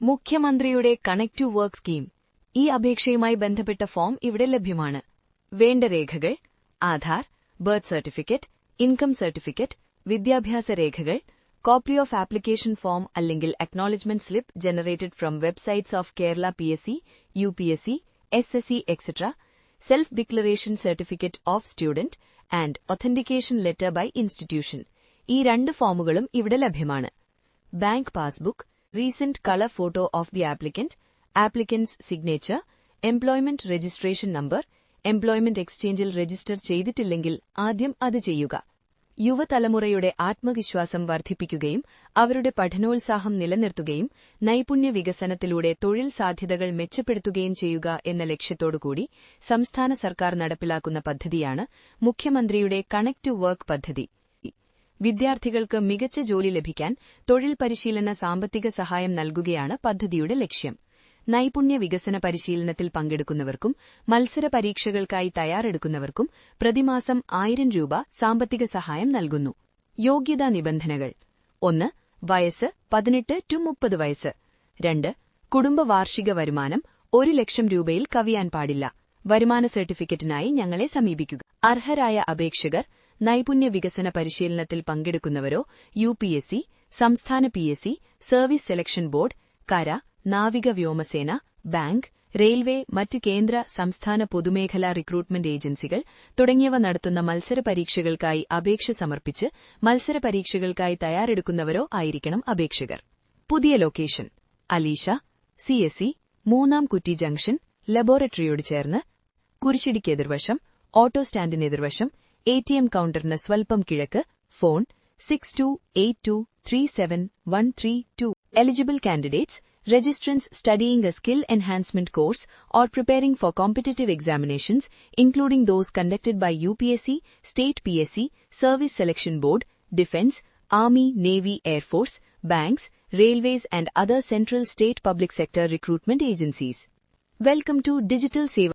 മുഖ്യമന്ത്രിയുടെ connect to work scheme. ഈ അപേക്ഷയുമായി ബന്ധപ്പെട്ട ഫോം ഇവിടെ ലഭ്യമാണ്. വേണ്ട രേഖകൾ: Aadhaar, birth certificate, income certificate, വിദ്യാഭ്യാസ രേഖകൾ, കോപ്പി ഓഫ് ആപ്ലിക്കേഷൻ ഫോം അല്ലെങ്കിൽ acknowledgement slip generated from websites of Kerala PSC, UPSC, SSC, etc., self declaration certificate of student and authentication letter by institution. ഈ രണ്ട് ഫോമുകളും ഇവിടെ ലഭ്യമാണ്. Bank passbook, recent colour photo of the applicant, applicant's signature, employment registration number. Employment എക്സ്ചേഞ്ചിൽ register ചെയ്തിട്ടില്ലെങ്കിൽ ആദ്യം അത് ചെയ്യുക. യുവതലമുറയുടെ ആത്മവിശ്വാസം വർദ്ധിപ്പിക്കുകയും അവരുടെ പഠനോത്സാഹം നിലനിർത്തുകയും നൈപുണ്യ വികസനത്തിലൂടെ തൊഴിൽ സാധ്യതകൾ മെച്ചപ്പെടുത്തുകയും ചെയ്യുക എന്ന ലക്ഷ്യത്തോടുകൂടി സംസ്ഥാന സർക്കാർ നടപ്പിലാക്കുന്ന പദ്ധതിയാണ് മുഖ്യമന്ത്രിയുടെ കണക്ട് ടു വർക്ക് പദ്ധതി. വിദ്യാർത്ഥികൾക്ക് മികച്ച ജോലി ലഭിക്കാൻ തൊഴിൽ പരിശീലന സാമ്പത്തിക സഹായം നൽകുകയാണ് പദ്ധതിയുടെ ലക്ഷ്യം. നൈപുണ്യ വികസന പരിശീലനത്തിൽ പങ്കെടുക്കുന്നവർക്കും മത്സര പരീക്ഷകൾക്കായി തയ്യാറെടുക്കുന്നവർക്കും പ്രതിമാസം 1000 രൂപ സാമ്പത്തിക സഹായം നൽകുന്നു. യോഗ്യതാ നിബന്ധനകൾ: 1. വയസ്സ് 18 to 30 വയസ്സ്. 2. കുടുംബ വാർഷിക വരുമാനം 1 ലക്ഷം രൂപയിൽ കവിയാൻ പാടില്ല. വരുമാന സർട്ടിഫിക്കറ്റിനായി ഞങ്ങളെ സമീപിക്കുക. അർഹരായ അപേക്ഷകർ നൈപുണ്യ വികസന പരിശീലനത്തിൽ പങ്കെടുക്കുന്നവരോ UPSC, സംസ്ഥാന PSC, സർവീസ് സെലക്ഷൻ ബോർഡ്, കര, നാവിക വ്യോമസേന, ബാങ്ക്, റെയിൽവേ, മറ്റ് കേന്ദ്ര സംസ്ഥാന പൊതുമേഖലാ റിക്രൂട്ട്മെന്റ് ഏജൻസികൾ തുടങ്ങിയവ നടത്തുന്ന മത്സര പരീക്ഷകൾക്കായി അപേക്ഷ സമർപ്പിച്ച് മത്സര പരീക്ഷകൾക്കായി തയ്യാറെടുക്കുന്നവരോ ആയിരിക്കണം അപേക്ഷകർ. പുതിയ ലൊക്കേഷൻ: അലീഷ, CSE, 3-ാം കുറ്റി ജംഗ്ഷൻ, ലബോറട്ടറിയോട് ചേർന്ന്, കുരിശിടിക്ക് എതിർവശം, ഓട്ടോ സ്റ്റാൻഡിന് എതിർവശം, ATM കൌണ്ടറിന് സ്വൽപ്പം കിഴക്ക്. Phone 6282373132. Eligible candidates, registrants studying a skill enhancement course or preparing for competitive examinations, including those conducted by UPSC, State PSC, Service Selection Board, Defence, Army, Navy, Air Force, banks, railways and other central state public sector recruitment agencies. Welcome to Digital Seva.